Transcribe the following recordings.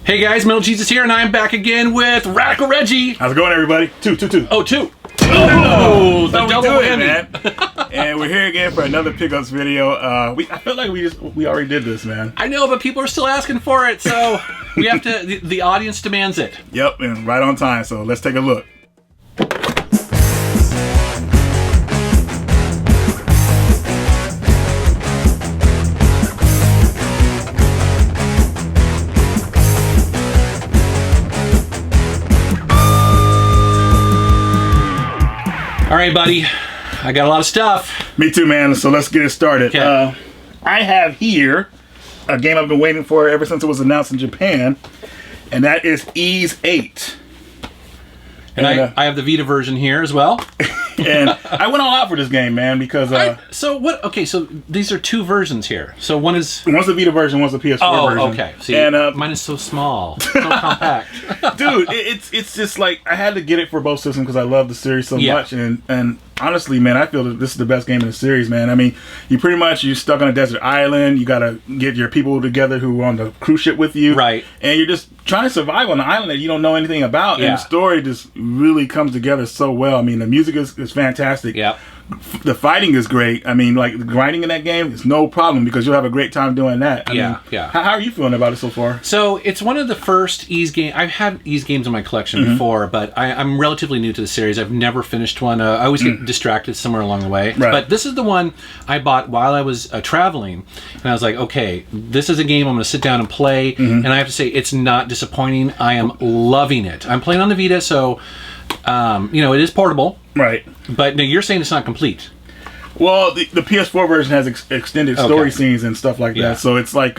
Hey guys, Metal Jesus here, and I'm back again with Radical Reggie. How's it going, everybody? Two. Oh, two. Oh, the double whammy, man. And we're here again for another pickups video. I feel like we already did this, man. I know, but people are still asking for it, so we have to. The audience demands it. Yep, and right on time. So let's take a look. All right, buddy. I got a lot of stuff. Me too, man. So let's get it started. Okay. I have here a game I've been waiting for ever since it was announced in Japan, and that is Ys 8. And I have the Vita version here as well. And I went all out for this game, man, because so what? Okay, so these are two versions here. So one's the Vita version, one's the PS4 version. Oh, okay. See, and mine is so small, so compact. Dude, it's just like I had to get it for both systems because I love the series so much, and honestly, man, I feel that this is the best game in the series, man. I mean, you're stuck on a desert island. You gotta get your people together who are on the cruise ship with you, right? And you're just trying to survive on an island that you don't know anything about, and the story just really comes together so well. I mean, the music is fantastic. Yeah. The fighting is great. I mean, like, the grinding in that game is no problem because you'll have a great time doing that. I mean, how are you feeling about it so far? So it's one of the first Ys games. I've had Ys games in my collection before, but I'm relatively new to the series. I've never finished one. I always get distracted somewhere along the way. Right. But this is the one I bought while I was traveling, and I was like, okay, this is a game I'm going to sit down and play, and I have to say it's not disappointing. I am loving it. I'm playing on the Vita, so it is portable. Right. But now you're saying it's not complete. Well, the PS4 version has extended story scenes and stuff like that. So it's like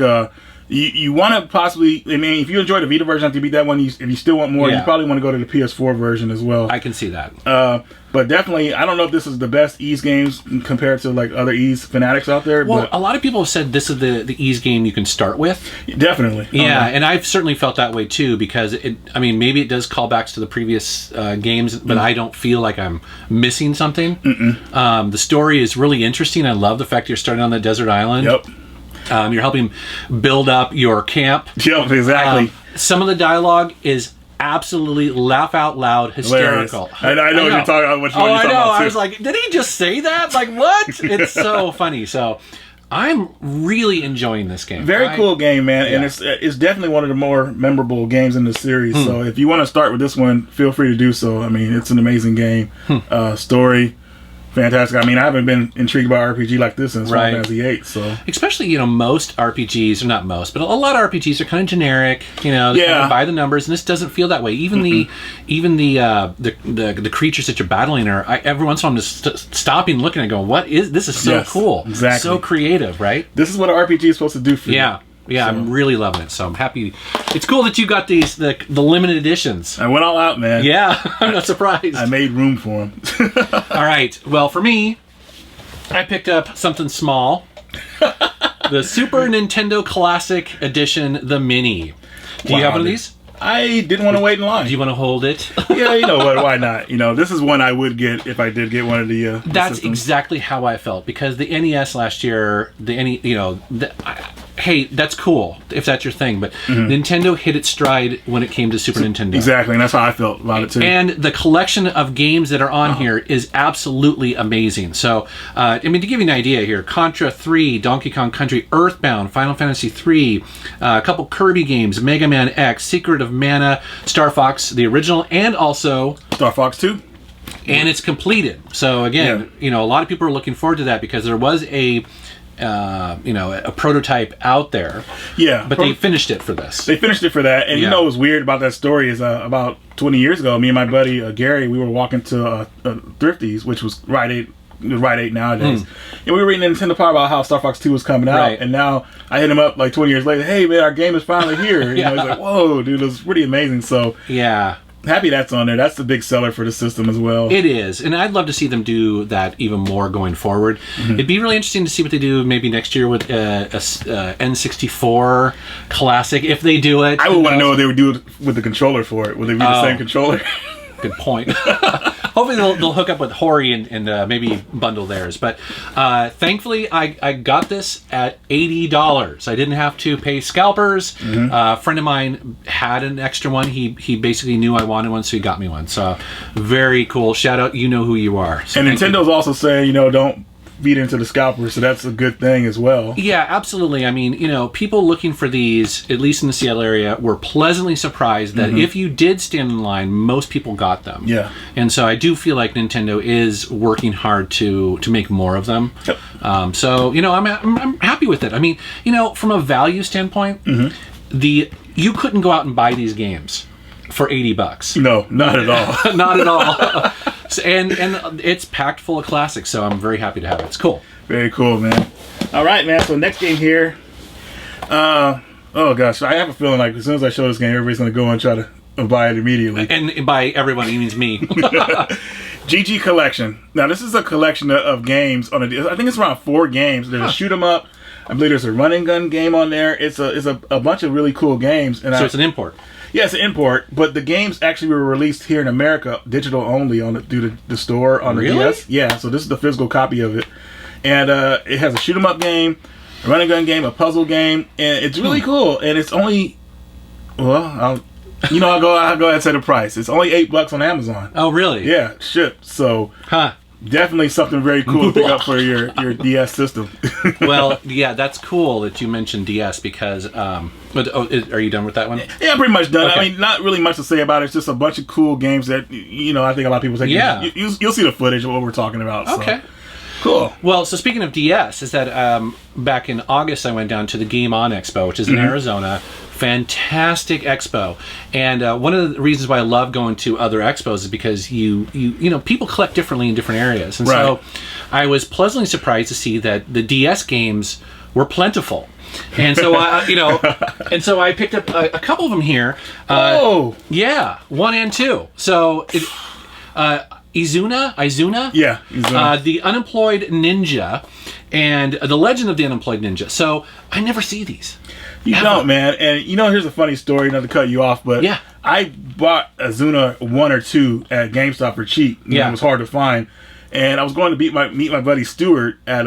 you want to possibly. I mean, if you enjoy the Vita version after you beat that one, if you still want more, you probably want to go to the PS4 version as well. I can see that. But definitely, I don't know if this is the best Ys games compared to like other Ys fanatics out there. Well, but a lot of people have said this is the Ys game you can start with. Definitely. Yeah, and I've certainly felt that way too because maybe it does call backs to the previous games, but I don't feel like I'm missing something. The story is really interesting. I love the fact you're starting on the desert island. Yep. You're helping build up your camp. Yep, exactly. Some of the dialogue is absolutely laugh out loud hysterical. I know what you're talking about. Which one you're talking about too. I was like, did he just say that? Like, what? It's so funny. So I'm really enjoying this game. Very cool game, man, and it's definitely one of the more memorable games in the series. So if you want to start with this one, feel free to do so. I mean, it's an amazing game. Story, fantastic. I mean, I haven't been intrigued by RPG like this since Final Fantasy VIII. So especially, most RPGs, or not most, but a lot of RPGs are kind of generic. They kind of by the numbers, and this doesn't feel that way. Even the creatures that you're battling are every once in a while I'm just stopping, looking, and going, "What is this? Is so cool, exactly, so creative, right?" This is what an RPG is supposed to do for you. Yeah, I'm really loving it. So I'm happy. It's cool that you got these the limited editions. I went all out, man. Yeah, I'm not surprised. I made room for them. All right. Well, for me, I picked up something small. The Super Nintendo Classic Edition, the Mini. Do you have one of these? I didn't want to wait in line. Do you want to hold it? Yeah, you know what? Why not? This is one I would get if I did get one of the. That's exactly how I felt because the NES last year, hey, that's cool if that's your thing, but Nintendo hit its stride when it came to Super Nintendo. Exactly, and that's how I felt about it too. And the collection of games that are on here is absolutely amazing. So, to give you an idea here, Contra 3, Donkey Kong Country, Earthbound, Final Fantasy 3, a couple Kirby games, Mega Man X, Secret of Mana, Star Fox, the original, and also Star Fox 2. And it's completed. So again, a lot of people are looking forward to that because there was a prototype out there. Yeah. But they finished it for this. They finished it for that. And what was weird about that story is about 20 years ago, me and my buddy Gary, we were walking to Thrifty's, which was Rite 8 nowadays. And we were reading Nintendo Power about how Star Fox 2 was coming out. And now I hit him up like 20 years later, hey man, our game is finally here. He's like, whoa, dude, it was pretty amazing. So happy that's on there. That's the big seller for the system as well. It is, and I'd love to see them do that even more going forward. It'd be really interesting to see what they do maybe next year with a N64 Classic, if they do it. I would want to know what they would do with the controller for it. Would they be the same controller? Good point. hopefully they'll hook up with Hori and maybe bundle theirs. But thankfully, I got this at $80. I didn't have to pay scalpers. A friend of mine had an extra one. He basically knew I wanted one, so he got me one. So very cool. Shout out, you know who you are. So and Nintendo's also saying, don't feed into the scalper, so that's a good thing as well. Yeah, absolutely. I mean, people looking for these, at least in the Seattle area, were pleasantly surprised that if you did stand in line, most people got them. Yeah. And so I do feel like Nintendo is working hard to make more of them. Yep. So, I'm happy with it. I mean, from a value standpoint, you couldn't go out and buy these games for $80. No, not at all. Not at all. And it's packed full of classics, so I'm very happy to have it. It's cool. Very cool, man. All right, man. So next game here. Oh gosh, I have a feeling like as soon as I show this game, everybody's gonna go and try to buy it immediately. And by everyone, he means me. GG Collection. Now this is a collection of games on I think it's around 4 games. There's a shoot 'em up. I believe there's a run and gun game on there. It's a bunch of really cool games. And so it's an import. Yeah, it's an import, but the games actually were released here in America, digital only, through the store on the DS. Yeah, so this is the physical copy of it, and it has a shoot 'em up game, a run and gun game, a puzzle game, and it's really cool. And it's only, I'll go ahead and say the price. It's only $8 on Amazon. Oh, really? Yeah, shipped. So, definitely something very cool to pick up for your DS system. Well, yeah, that's cool that you mentioned DS because. Are you done with that one? Yeah, I'm pretty much done. Okay. I mean, not really much to say about it. It's just a bunch of cool games that I think a lot of people say. Yeah, you'll see the footage of what we're talking about. Okay. So. Cool. Well, so speaking of DS, is that back in August I went down to the Game On Expo, which is in Arizona. Fantastic expo, and one of the reasons why I love going to other expos is because you people collect differently in different areas, and so I was pleasantly surprised to see that the DS games were plentiful. And so I picked up a couple of them here. Yeah, 1 and 2. So Izuna, yeah, Izuna. the Unemployed Ninja, and the Legend of the Unemployed Ninja. So I never see these. You don't, man. And here's a funny story, not to cut you off, but I bought Izuna 1 or 2 at GameStop for cheap. It was hard to find. And I was going to meet my buddy Stuart at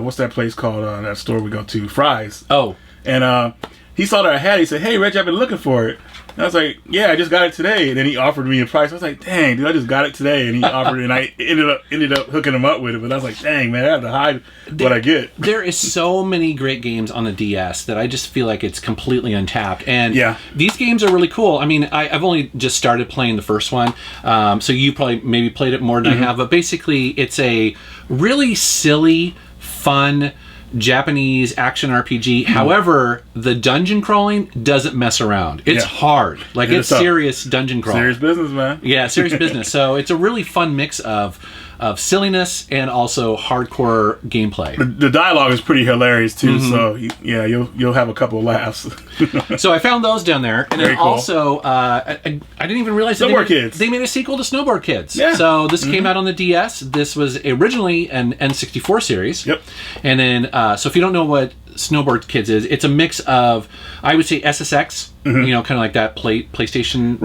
what's that place called? That store we go to, Fry's. Oh. And he saw that I had it. He said, "Hey, Reggie, I've been looking for it." And I was like, "Yeah, I just got it today." And then he offered me a price. I was like, "Dang, dude, I just got it today." And he offered it, and I ended up hooking him up with it. But I was like, "Dang, man, I have to hide what I get." There is so many great games on the DS that I just feel like it's completely untapped. And these games are really cool. I mean, I've only just started playing the first one, so you probably maybe played it more than I have. But basically, it's a really silly, fun Japanese action RPG. However, the dungeon crawling doesn't mess around. It's hard. Like, it's serious dungeon crawling. Serious business, man. Yeah, serious business. So it's a really fun mix of silliness and also hardcore gameplay. The dialogue is pretty hilarious too. So you'll have a couple of laughs. So I found those down there, and then also I didn't even realize that they made a sequel to Snowboard Kids. Yeah. So this came out on the DS. This was originally an N64 series. Yep. And then so if you don't know what Snowboard Kids is, it's a mix of, I would say, SSX, kind of like that PlayStation,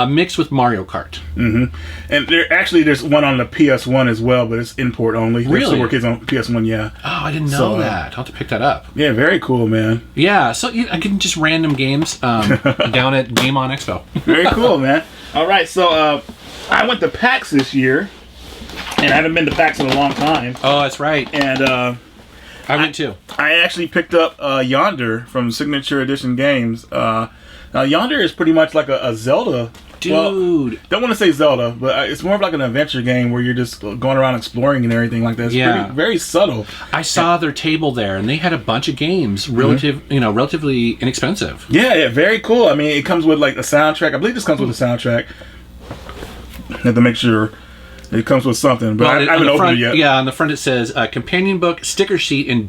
mixed with Mario Kart. And there's one on the PS1 as well, but it's import only. Really? Snowboard Kids on PS1, yeah. Oh, I didn't know that. I'll have to pick that up. Yeah, very cool, man. Yeah, so I can just random games down at Game On Expo. Very cool, man. All right, so I went to PAX this year, and I haven't been to PAX in a long time. Oh, that's right. And I went too. I actually picked up Yonder from Signature Edition Games. Now, Yonder is pretty much like a Zelda. Dude. Well, don't want to say Zelda, but it's more of like an adventure game where you're just going around exploring and everything like that. It's very subtle. I saw their table there, and they had a bunch of games, relatively inexpensive. Yeah, very cool. I mean, it comes with like a soundtrack. I believe this comes with a soundtrack. I have to make sure. It comes with something, but I haven't opened it yet. Yeah, on the front it says companion book, sticker sheet in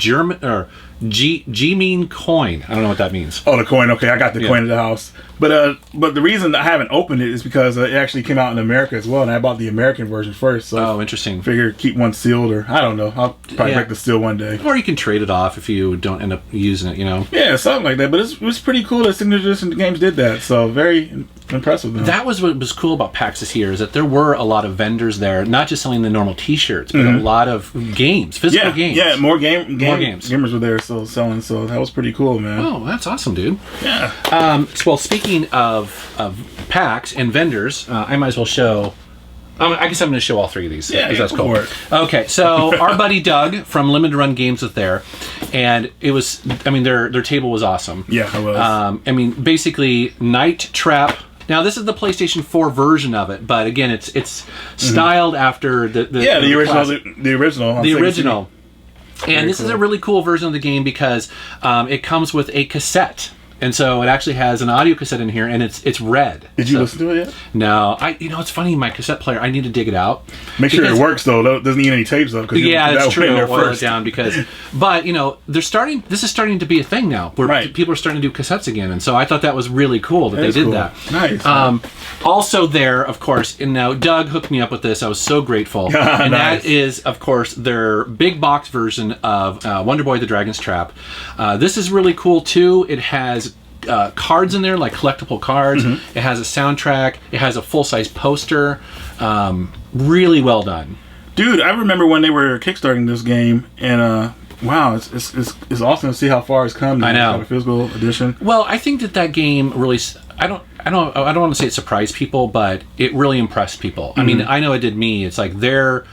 G mean coin. I don't know what that means. Oh, the coin. Okay, I got the coin at the house. But the reason I haven't opened it is because it actually came out in America as well, and I bought the American version first. So interesting. Figure keep one sealed, or I don't know. I'll probably break the seal one day. Or you can trade it off if you don't end up using it. You know. Yeah, something like that. But it was pretty cool that Signature Edition games did that. So very impressive. Though. That was what was cool about PAX this year, is that there were a lot of vendors there, not just selling the normal T-shirts, but a lot of games, physical games. Yeah, more games. Gamers were there selling, so that was pretty cool, man. Oh, that's awesome, dude. Yeah. Well, speaking of PAX and vendors, I might as well show. I guess I'm going to show all three of these. Yeah, that's cool. Okay, so our buddy Doug from Limited Run Games was there, and it was. I mean, their table was awesome. Yeah, it was. I mean, basically, Nighttrap. Now, this is the PlayStation 4 version of it, but again, it's styled after the original. And this is a really cool version of the game because it comes with a cassette. And so it actually has an audio cassette in here, and it's red. Did you listen to it yet? No, it's funny. My cassette player, I need to dig it out. Make sure it works though. Doesn't need any tapes though. Yeah, that's true. Oil it down but they're starting. This is starting to be a thing now, where people are starting to do cassettes again, and so I thought that was really cool that they did that. Nice. Also, there, of course, and now Doug hooked me up with this. I was so grateful, and that is, of course, their big box version of Wonderboy the Dragon's Trap. This is really cool too. It has cards in there, like collectible cards. It has a soundtrack. It has a full-size poster. Really well done. Dude, I remember when they were kickstarting this game, and wow, it's awesome to see how far it's come. I know. A physical edition. Well, I think that game really. I don't want to say it surprised people, but it really impressed people. I mean, I know it did me. It's like their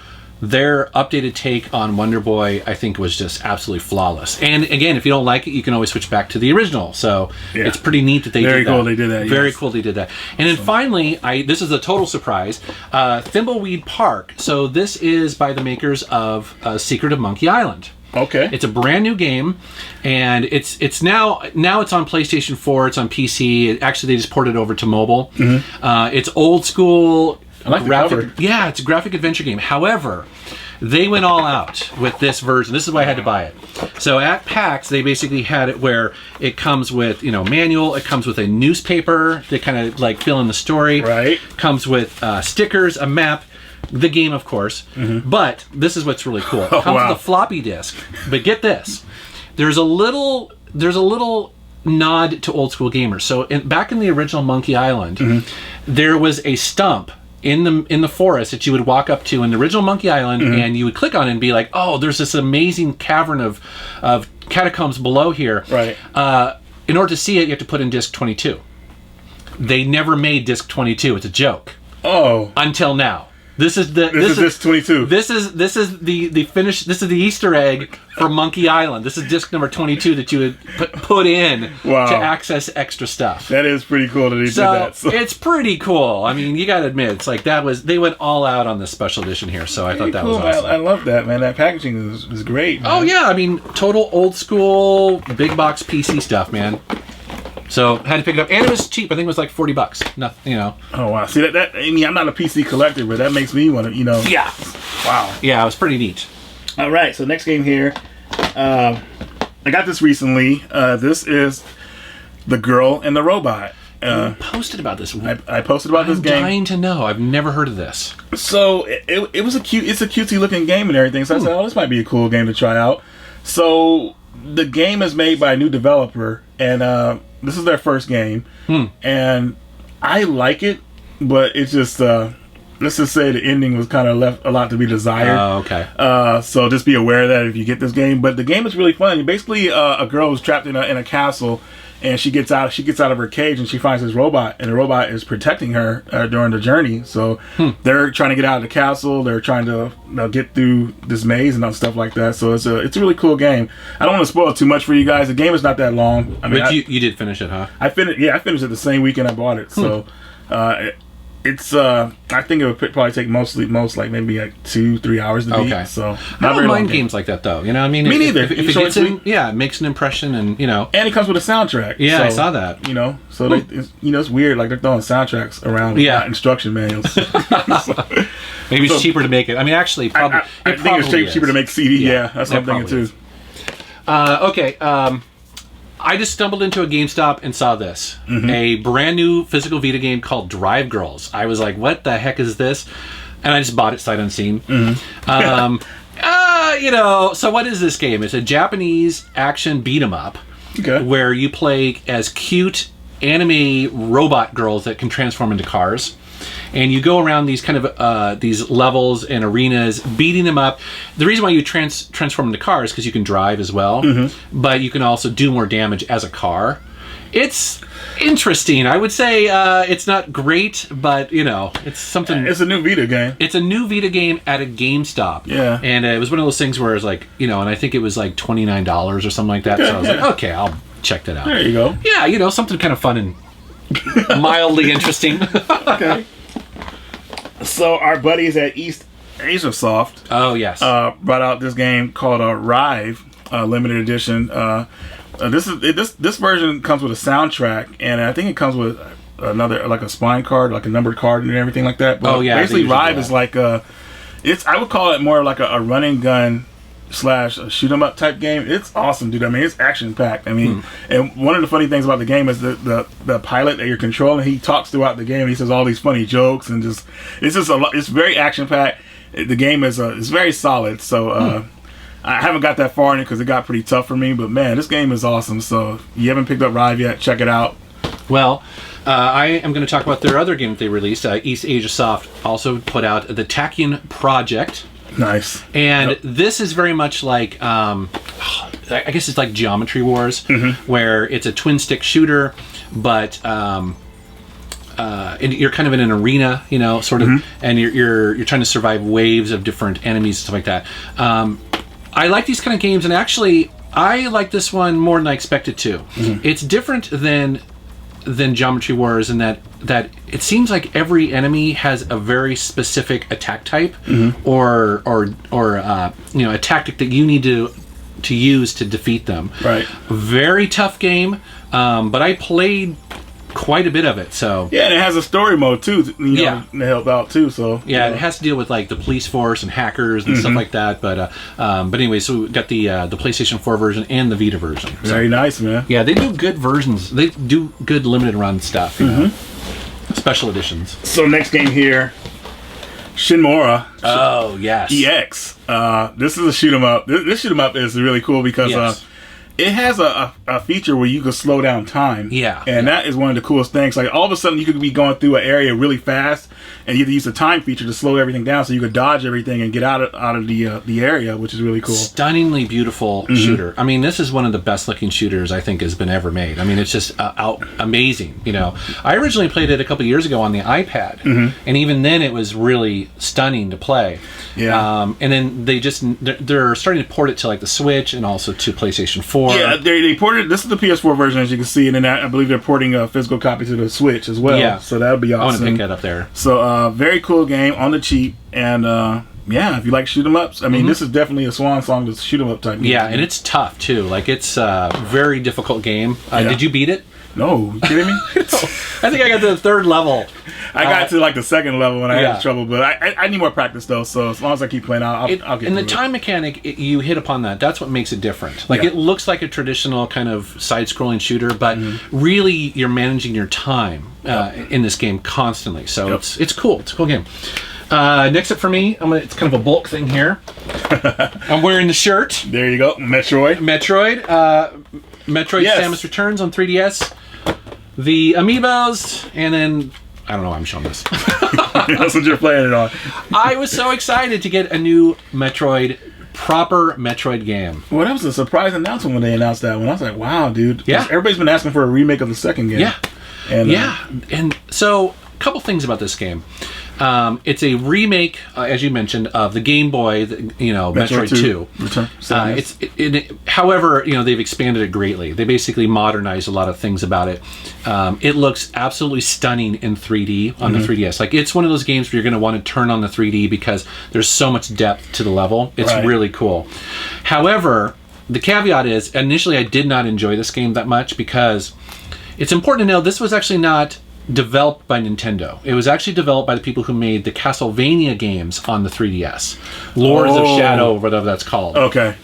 updated take on Wonder Boy, I think, was just absolutely flawless. And again, if you don't like it, you can always switch back to the original. So it's pretty neat that they did that. Very cool they did that. Very cool they did that. And then finally, this is a total surprise, Thimbleweed Park. So this is by the makers of Secret of Monkey Island. Okay. It's a brand new game, and it's now it's on PlayStation 4, it's on PC. Actually, they just ported it over to mobile. It's old school. I like the cover. Yeah, it's a graphic adventure game. However, they went all out with this version. This is why I had to buy it. So at PAX, they basically had it where it comes with, manual. It comes with a newspaper to kind of like fill in the story. Right. Comes with stickers, a map, the game, of course. But this is what's really cool. It comes with a floppy disk. But get this. There's a little nod to old school gamers. So back in the original Monkey Island, there was a stump in the forest that you would walk up to in the original Monkey Island, and you would click on it and be like, oh, there's this amazing cavern of catacombs below here. Right. In order to see it, you have to put in disc 22. They never made disc 22. It's a joke. Oh. Until now. This is disc 22. This is the finish. This is the Easter egg for Monkey Island. This is disc number 22 that you would put in to access extra stuff. That is pretty cool that they did that. So it's pretty cool. I mean, you got to admit, it's like they went all out on this special edition here. So I thought that was awesome. I love that, man. That packaging is great. Man. Oh yeah, I mean, total old school big box PC stuff, man. So had to pick it up, and it was cheap. I think it was like $40. Nothing, Oh wow! See that? I mean, I'm not a PC collector, but that makes me want to, Yeah. Wow. Yeah, it was pretty neat. All right, so next game here, I got this recently. This is The Girl and the Robot. You posted about this. I posted about this game. I'm dying to know. I've never heard of this. So it was it's a cutesy looking game and everything. So I said, this might be a cool game to try out. So the game is made by a new developer, and this is their first game, and I like it, but it's just let's just say the ending was kind of left a lot to be desired. Oh, okay. So just be aware of that if you get this game. But the game is really fun. Basically, a girl is trapped in a castle, and she gets out of her cage, and she finds this robot, and the robot is protecting her during the journey. So they're trying to get out of the castle. They're trying to get through this maze and stuff like that. So it's a really cool game. I don't want to spoil too much for you guys. The game is not that long. I mean, but you did finish it, huh? I finished it the same weekend I bought it. So it's I think it would probably take most like maybe like 2-3 hours to beat. So I don't mind games like that though. I mean, me neither. If it gets in, it makes an impression, and and it comes with a soundtrack. Yeah, so, I saw that. So it's weird. Like they're throwing soundtracks around instruction manuals. Maybe it's cheaper to make it. I mean, actually, probably. I think it's cheaper to make CD. Yeah, that's what I'm thinking too. Okay. I just stumbled into a GameStop and saw this. A brand new physical Vita game called Drive Girls. I was like, what the heck is this? And I just bought it sight unseen. You know, so what is this game? It's a Japanese action beat 'em up where you play as cute anime robot girls that can transform into cars. And you go around these kind of these levels and arenas, beating them up. The reason why you transform into cars is because you can drive as well, but you can also do more damage as a car. It's interesting. I would say it's not great, but you know, it's something. It's a new Vita game. It's a new Vita game at a GameStop. Yeah, and it was one of those things where it's like, you know, and I think it was like $29 or something like that. So I was like, okay, I'll check that out. There you go. Yeah, you know, something kind of fun and mildly interesting. Okay. So our buddies at East Asia Soft, oh yes, brought out this game called Rive, limited edition. This version comes with a soundtrack, and I think it comes with another, like a spine card, like a numbered card and everything like that. But basically Rive is like I would call it more like a run and gun / a shoot 'em up type game. It's awesome, dude. I mean, it's action packed. I mean, and one of the funny things about the game is the pilot that you're controlling. He talks throughout the game. He says all these funny jokes and it's just a lot. It's very action packed. The game is very solid. So I haven't got that far in it because it got pretty tough for me. But man, this game is awesome. So if you haven't picked up Rive yet, check it out. Well, I am going to talk about their other game that they released. East Asia Soft also put out the Tachyon Project. Nice. And this is very much like, I guess it's like Geometry Wars, where it's a twin stick shooter, but and you're kind of in an arena, you know, sort of, and you're trying to survive waves of different enemies and stuff like that. I like these kind of games, and actually, I like this one more than I expected to. It's different than Geometry Wars in that it seems like every enemy has a very specific attack type or you know, a tactic that you need to use to defeat them. Right. Very tough game, but I played quite a bit of it. So yeah, and it has a story mode too. You know, to help out too. So yeah, it has to deal with like the police force and hackers and stuff like that. But anyway, so we got the PlayStation 4 version and the Vita version. So, very nice, man. Yeah, they do good versions. They do good limited run stuff. You know? Special editions. So next game here, Sine Mora. Oh yes. EX. This is a shoot 'em up. This shoot 'em up is really cool because it has a feature where you can slow down time. Yeah. And that is one of the coolest things. Like all of a sudden you could be going through an area really fast and you have to use the time feature to slow everything down so you could dodge everything and get out of the area, which is really cool. Stunningly beautiful shooter. I mean, this is one of the best looking shooters I think has been ever made. I mean, it's just amazing. You know, I originally played it a couple years ago on the iPad, and even then it was really stunning to play. Yeah. And then they're starting to port it to like the Switch and also to PlayStation 4. Yeah, they ported. This is the PS4 version, as you can see, and then I believe they're porting a physical copy to the Switch as well. Yeah, so that would be awesome. I want to pick that up there. So very cool game on the cheap, and yeah, if you like shoot 'em ups, I mean, this is definitely a swan song to shoot 'em up type game. Yeah, and it's tough too. Like it's a very difficult game. Did you beat it? No, you kidding me? No. I think I got to the third level. I got to like the second level and I had trouble, but I need more practice though. So as long as I keep playing, I'll get. And the time mechanic, you hit upon that. That's what makes it different. Like it looks like a traditional kind of side-scrolling shooter, but really you're managing your time in this game constantly. So it's cool. It's a cool game. Next up for me, it's kind of a bulk thing here. I'm wearing the shirt. There you go, Metroid. Samus Returns on 3DS. The amiibos, and then I don't know why I'm showing this. That's what you're playing it on. I was so excited to get a new proper Metroid game. Well, that was a surprise announcement when they announced that one. I was like, wow, dude. Yeah. Everybody's been asking for a remake of the second game. Yeah. And, and so a couple things about this game. It's a remake, as you mentioned, of the Game Boy, Metroid 2. However, they've expanded it greatly. They basically modernized a lot of things about it. It looks absolutely stunning in 3D on the 3DS. Like, it's one of those games where you're going to want to turn on the 3D because there's so much depth to the level. It's really cool. However, the caveat is, initially I did not enjoy this game that much because it's important to know this was actually not developed by Nintendo. It was actually developed by the people who made the Castlevania games on the 3DS. Lords of Shadow, whatever that's called. Okay.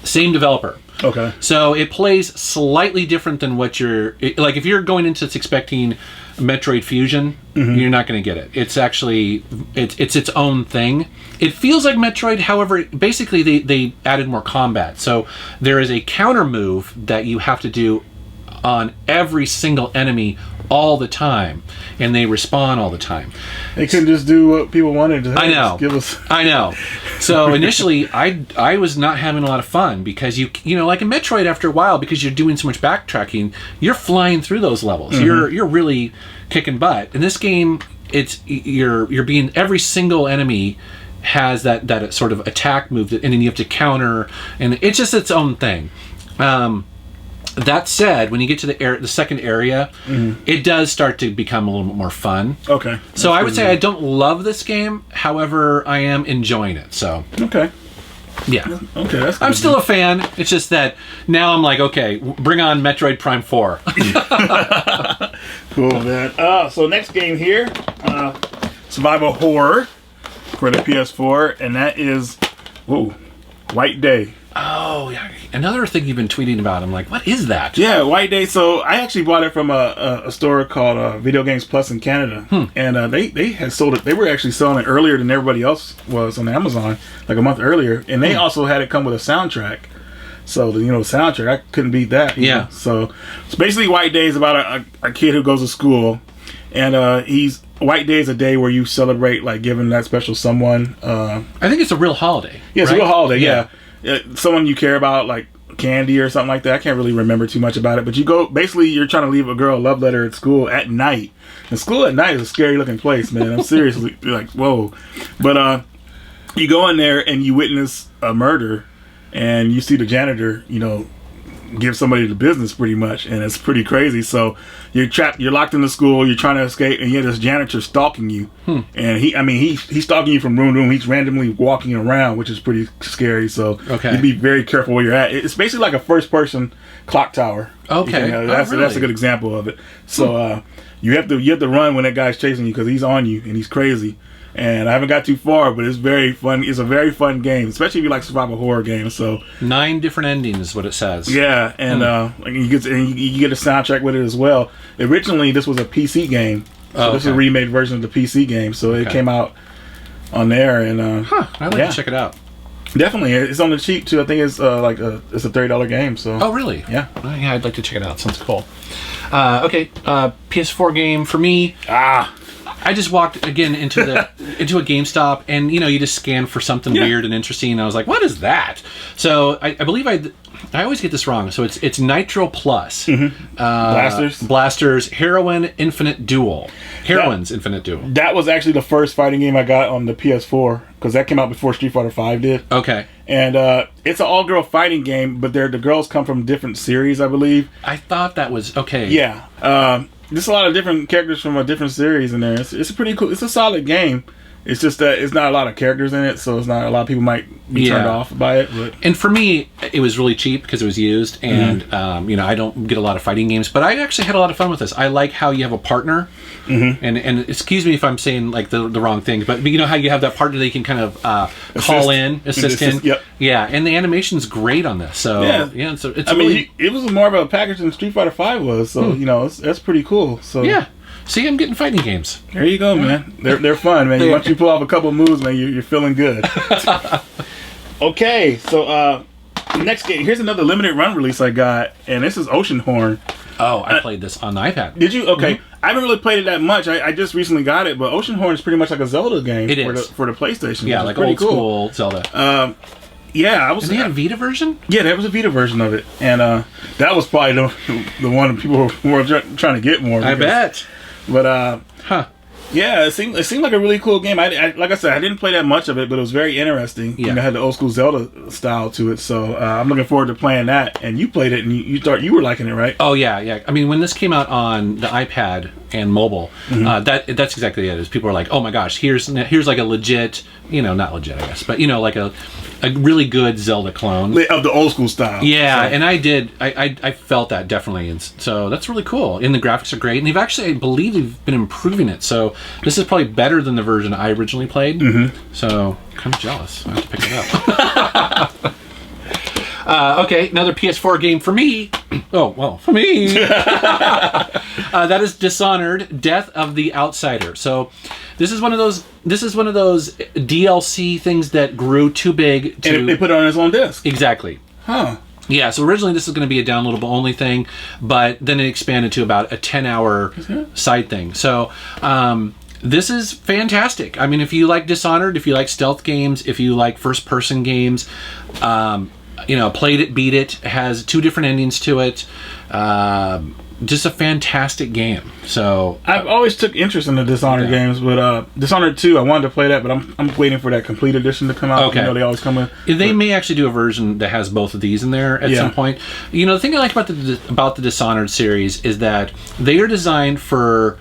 Same developer. Okay. So it plays slightly different than what like if you're going into this expecting Metroid Fusion, you're not going to get it. It's actually it's its own thing. It feels like Metroid, however, basically they added more combat. So there is a counter move that you have to do on every single enemy all the time, and they respawn all the time. They couldn't just do what people wanted to. I know. Give us. I know. So initially, I was not having a lot of fun because you know, like in Metroid, after a while, because you're doing so much backtracking, you're flying through those levels. You're really kicking butt. In this game, you're being every single enemy has that sort of attack move, and then you have to counter, and it's just its own thing. That said, when you get to the second area, it does start to become a little bit more fun. Okay. So I would say I don't love this game. However, I am enjoying it. So okay. Yeah. Okay. That's good. I'm still a fan. It's just that now I'm like, okay, bring on Metroid Prime 4. Cool, man. So next game here, survival horror for the PS4, and that is White Day. Oh, yeah. Another thing you've been tweeting about. I'm like, what is that? Yeah, White Day. So I actually bought it from a store called Video Games Plus in Canada, and they had sold it. They were actually selling it earlier than everybody else was on Amazon, like a month earlier, and they also had it come with a soundtrack. So the soundtrack, I couldn't beat that. Yeah. So it's basically White Day is about a kid who goes to school, and White Day is a day where you celebrate like giving that special someone. I think it's a real holiday. Yeah, it's right? a real holiday. Yeah. Someone you care about, like candy or something like that. I can't really remember too much about it, but you're trying to leave a girl a love letter at school at night. And school at night is a scary looking place, man. I'm seriously like, whoa. But you go in there and you witness a murder, and you see the janitor, give somebody the business pretty much, and it's pretty crazy. So you're trapped, you're locked in the school, you're trying to escape, and you have this janitor stalking you. And he's stalking you from room to room. He's randomly walking around, which is pretty scary. So you be very careful where you're at. It's basically like a first person clock tower. Okay. That's a good example of it. So you have to run when that guy's chasing you because he's on you and he's crazy. And I haven't got too far, but it's very fun. It's a very fun game, especially if you like survival horror games. So 9 different endings is what it says. Yeah, and you get a soundtrack with it as well. Originally, this was a PC game. So this is a remade version of the PC game. So it came out on there, and I'd like to check it out. Definitely, it's on the cheap too. I think it's it's a $30 game. So really? Yeah. Yeah, I'd like to check it out. Sounds cool. PS4 game for me. I just walked again into a GameStop, and you just scan for something weird and interesting. And I was like, "What is that?" So I believe I always get this wrong. So it's Nitro Plus, Blasterz Heroine Infinite Duel. Infinite Duel. That was actually the first fighting game I got on the PS4 because that came out before Street Fighter V did. Okay. And it's an all-girl fighting game, but the girls come from different series, I believe. I thought that was okay. Yeah. There's a lot of different characters from a different series in there. It's a pretty cool. It's a solid game. It's just that it's not a lot of characters in it, so it's not a lot of people might be turned off by it. But. And for me, it was really cheap because it was used, and I don't get a lot of fighting games, but I actually had a lot of fun with this. I like how you have a partner, and excuse me if I'm saying like the wrong things, but you know how you have that partner that you can kind of call in, assist in. Yep. Yeah, and the animation's great on this. So so it's. It was more of a package than Street Fighter V was, so that's pretty cool. So yeah. See, I'm getting fighting games. There you go, man. They're fun, man. Once you pull off a couple moves, man, you're feeling good. Okay, so next game. Here's another limited run release I got, and this is Oceanhorn. Oh, I played this on the iPad. Did you? Okay. I haven't really played it that much. I just recently got it, but Oceanhorn is pretty much like a Zelda game for the PlayStation. Yeah, like old school Zelda. Yeah, and they had a Vita version? Yeah, there was a Vita version of it, and that was probably the one people were trying to get more. I bet. But yeah, it seemed like a really cool game. I like I said, I didn't play that much of it, but it was very interesting. Yeah, it had the old school Zelda style to it, so I'm looking forward to playing that. And you played it, and you were liking it, right? Oh yeah. I mean, when this came out on the iPad and mobile, that's exactly it. Is people are like, oh my gosh, here's like a legit, not legit, I guess, but like a really good Zelda clone of the old school style. Yeah, so. And I felt that definitely, and so that's really cool. And the graphics are great, and I believe they've been improving it. So this is probably better than the version I originally played. So kind of jealous. I have to pick it Okay, another PS4 game for me. Oh, well, for me. That is Dishonored: Death of the Outsider. So, this is one of those DLC things that grew too big to... And they put it on its own disc. Exactly. Huh. Yeah, so originally this is going to be a downloadable only thing, but then it expanded to about a 10-hour side thing. So, this is fantastic. I mean, if you like Dishonored, if you like stealth games, if you like first-person games, played it, beat it, has 2 different endings to it. Just a fantastic game. So I've always took interest in the Dishonored games, but Dishonored 2, I wanted to play that, but I'm waiting for that complete edition to come out. Okay. They always come with. They may actually do a version that has both of these in there at some point. The thing I like about the Dishonored series is that they are designed for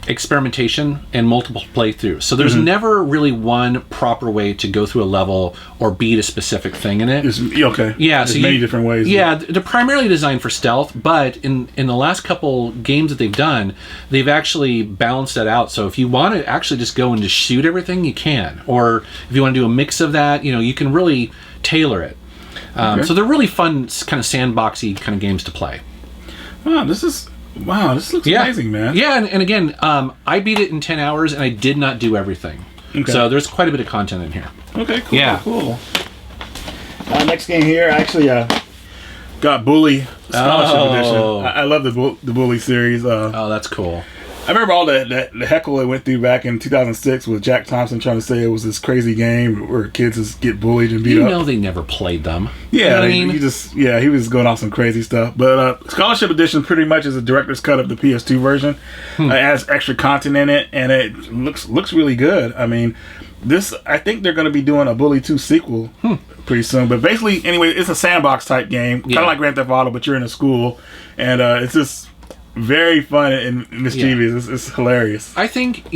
experimentation and multiple playthroughs. So there's never really one proper way to go through a level or beat a specific thing in it. Okay. Yeah. There's many different ways. Yeah, they're primarily designed for stealth, but in the last couple games that they've done, they've actually balanced that out. So if you want to actually just go and just shoot everything, you can. Or if you want to do a mix of that, you can really tailor it. So they're really fun, kind of sandboxy kind of games to play. Wow, this looks amazing, man. Yeah, and again, I beat it in 10 hours, and I did not do everything. Okay. So there's quite a bit of content in here. Okay, cool. Yeah. Cool. Next game here, I actually got Bully Scholarship Edition. I love the Bully series. That's cool. I remember all the heckle I went through back in 2006 with Jack Thompson trying to say it was this crazy game where kids just get bullied and beat up. They never played them. Yeah, he was going off some crazy stuff. But Scholarship Edition pretty much is a director's cut of the PS2 version. It has extra content in it, and it looks really good. I mean, I think they're going to be doing a Bully 2 sequel pretty soon. But basically, anyway, it's a sandbox type game, kind of like Grand Theft Auto, but you're in a school, and it's just very fun and mischievous. It's hilarious. I think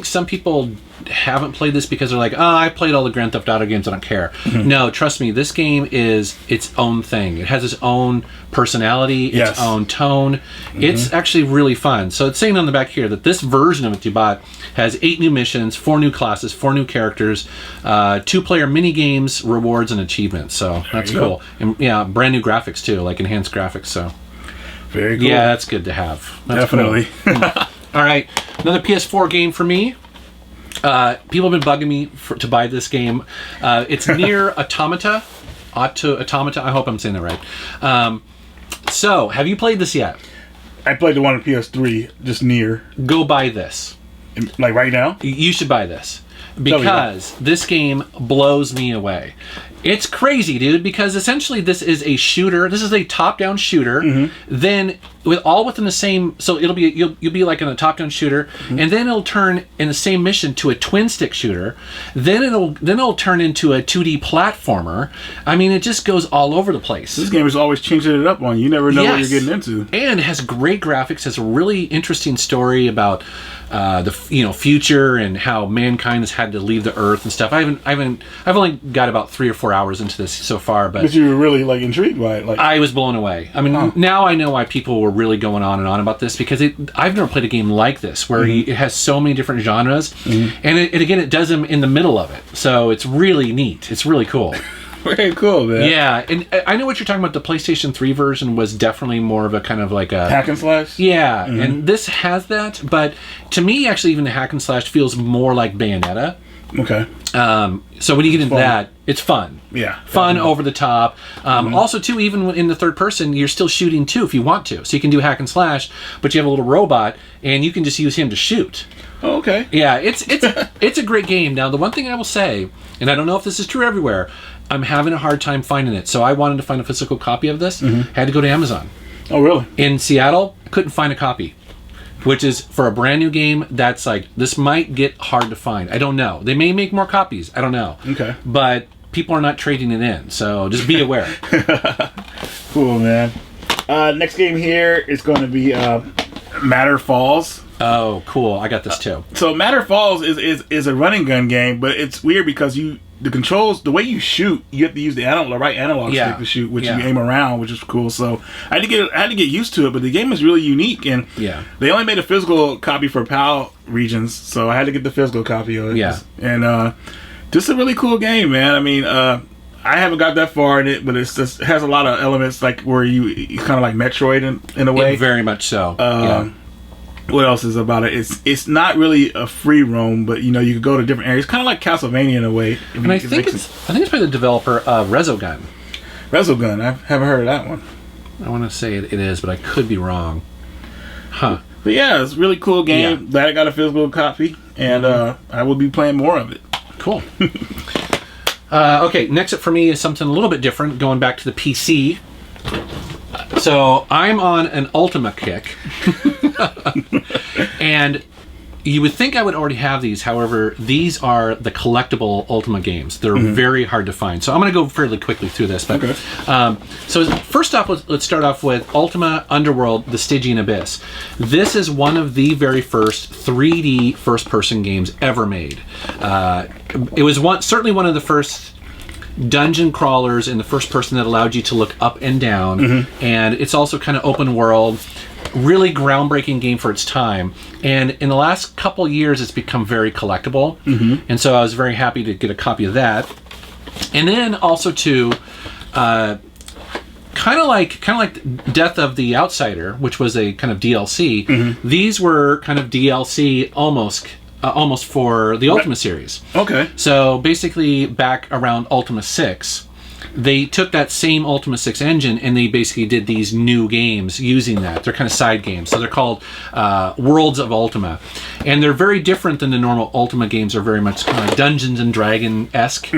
some people haven't played this because they're like, I played all the Grand Theft Auto games, I don't care. No, trust me, this game is its own thing. It has its own personality, its own tone. It's actually really fun. So it's saying on the back here that this version of it you bought has 8 new missions, 4 new classes, 4 new characters, 2-player mini games, rewards, and achievements. So that's cool. And brand new graphics too, like enhanced graphics. So very cool. Yeah, that's good to have. That's definitely. Cool. All right, another PS4 game for me. People have been bugging me to buy this game. It's Nier Automata. Automata. I hope I'm saying that right. So, have you played this yet? I played the one on PS3, just Nier. Go buy this. Like right now? You should buy this. Because this game blows me away. It's crazy, dude, because essentially this is a shooter. This is a top-down shooter. Then within the same, so it'll be you'll be like in a top-down shooter, and then it'll turn in the same mission to a twin-stick shooter. Then it'll turn into a 2D platformer. I mean, it just goes all over the place. This game is always changing it up on you. You never know what you're getting into. And it has great graphics. Has a really interesting story about the future and how mankind has had to leave the Earth and stuff. I've only got about 3 or 4 hours into this so far, but you were really intrigued by it. I was blown away. I mean, now I know why people were really going on and on about this, because I've never played a game like this where it has so many different genres, and it does them in the middle of it. So it's really neat. It's really cool. Very cool, man. Yeah, and I know what you're talking about. The PlayStation 3 version was definitely more of a kind of like a hack and slash. Yeah, and this has that, but to me, actually, even the hack and slash feels more like Bayonetta. Okay. So when you get into that, it's fun. Yeah. Fun, over the top. Also, too, even in the third person, you're still shooting, too, if you want to. So you can do hack and slash, but you have a little robot, and you can just use him to shoot. Oh, okay. Yeah, it's a great game. Now, the one thing I will say, and I don't know if this is true everywhere, I'm having a hard time finding it. So I wanted to find a physical copy of this. Had to go to Amazon. Oh, really? In Seattle, couldn't find a copy. Which is, for a brand new game, that's this might get hard to find. I don't know. They may make more copies. I don't know. Okay. But people are not trading it in, so just be aware. Cool, man. Next game here is going to be Matterfalls. Oh, cool. I got this too. So Matterfalls is a running gun game, but it's weird because the controls, the way you shoot, you have to use the right analog stick to shoot, which you aim around, which is cool. So I had to get used to it, but the game is really unique, and they only made a physical copy for PAL regions, so I had to get the physical copy of it. Yeah, and just a really cool game, man. I mean, I haven't got that far in it, but it has a lot of elements like where you kind of like Metroid in a way. Very much so. What else is about it? It's not really a free roam, but you could go to different areas, kind of like Castlevania in a way. And I think it's by the developer of Resogun. Resogun, I haven't heard of that one. I want to say it is, but I could be wrong. Huh. But yeah, it's a really cool game. Yeah. Glad I got a physical copy, and I will be playing more of it. Cool. Okay, next up for me is something a little bit different, going back to the PC. So I'm on an Ultima kick. And you would think I would already have these. However, these are the collectible Ultima games. They're very hard to find. So I'm going to go fairly quickly through this. But so first off, let's start off with Ultima Underworld, The Stygian Abyss. This is one of the very first 3D first-person games ever made. It was certainly one of the first dungeon crawlers in the first person that allowed you to look up and down. And it's also kind of open world. Really groundbreaking game for its time, and in the last couple years it's become very collectible, and so I was very happy to get a copy of that. And then also too, kind of like Death of the Outsider, which was a kind of DLC. These were kind of DLC almost for the Ultima series. Okay. So basically back around Ultima 6, they took that same Ultima 6 engine and they basically did these new games using that. They're kind of side games. So they're called Worlds of Ultima. And they're very different than the normal Ultima games. Are very much kind of like Dungeons and Dragon-esque.